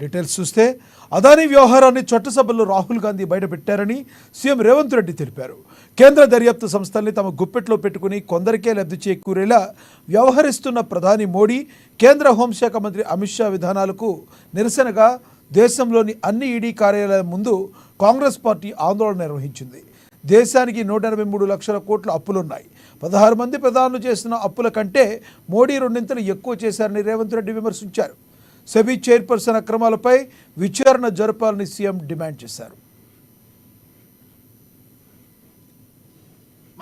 Details చూస్తే అదానీ వ్యవహారాన్ని చట్టసభలో రాహుల్ గాంధీ బయటపెట్టారని సీఎం రేవంత్ రెడ్డి తెలిపారు. కేంద్ర దర్యాప్తు సంస్థల్ని తమ గుప్పెట్లో పెట్టుకుని కొందరికే లబ్ధి చేకూరేలా వ్యవహరిస్తున్న ప్రధాని మోడీ, కేంద్ర హోంశాఖ మంత్రి అమిత్ షా విధానాలకు నిరసనగా దేశంలోని అన్ని ఈడీ కార్యాలయాల ముందు కాంగ్రెస్ పార్టీ ఆందోళన నిర్వహించింది. దేశానికి 183 లక్షల కోట్ల అప్పులున్నాయి. 16 మంది ప్రధానులు చేసిన అప్పుల కంటే మోడీ రెండింతలు ఎక్కువ చేశారని రేవంత్ రెడ్డి విమర్శించారు. సెబీ చైర్పర్సన్ అక్రమాలపై విచారణ జరపాలని సీఎం డిమాండ్ చేశారు.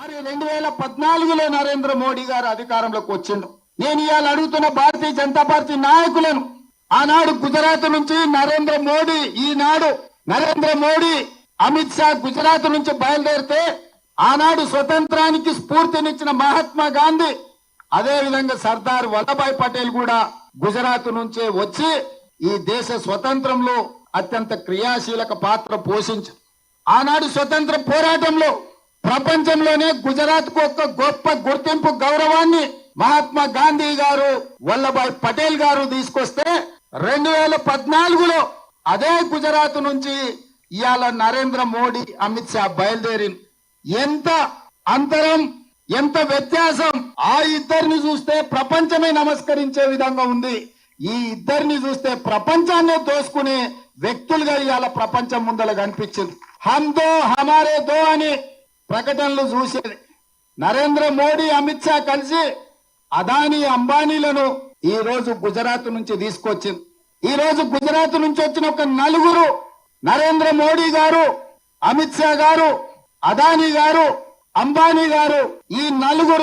మరి 2014లో నరేంద్ర మోడీ గారు అధికారంలోకి వచ్చిండు. నేను ఇవాళ అడుగుతున్న భారతీయ జనతా పార్టీ నాయకులను, ఆనాడు గుజరాత్ నుంచి నరేంద్ర మోడీ, ఈనాడు నరేంద్ర మోడీ, అమిత్ షా గుజరాత్ నుంచి బయలుదేరితే ఆనాడు స్వతంత్రానికి స్ఫూర్తినిచ్చిన మహాత్మా గాంధీ, అదే విధంగా సర్దార్ వల్లభాయ్ పటేల్ కూడా గుజరాత్ నుంచే వచ్చి ఈ దేశ స్వతంత్రంలో అత్యంత క్రియాశీలక పాత్ర పోషించారు. ఆనాడు స్వతంత్ర పోరాటంలో ప్రపంచంలోనే గుజరాత్ కు ఒక గొప్ప గుర్తింపు, గౌరవాన్ని మహాత్మా గాంధీ గారు, వల్లభాయ్ పటేల్ గారు తీసుకొస్తే 2014లో అదే గుజరాత్ నుంచి ఇవాళ నరేంద్ర మోడీ, అమిత్ షా బయలుదేరి ఎంత అంతరం, ఎంత వ్యత్యాసం! ఆ ఇద్దరిని చూస్తే ప్రపంచమే నమస్కరించే విధంగా ఉంది. ఈ ఇద్దరిని చూస్తే ప్రపంచాన్ని దోసుకునే వ్యక్తులుగా ఇవాళ ప్రపంచం ముందర కనిపించింది. హమ్ దో హమారే దో అని ప్రకటనలు చూసేది. నరేంద్ర మోడీ, అమిత్ షా కలిసి అదానీ, అంబానీలను ఈ రోజు గుజరాత్ నుంచి తీసుకొచ్చింది. ఈ రోజు గుజరాత్ నుంచి వచ్చిన ఒక నలుగురు, నరేంద్ర మోడీ గారు, అమిత్ షా గారు, అదానీ గారు, అంబానీ గారు, ఈ నలుగురు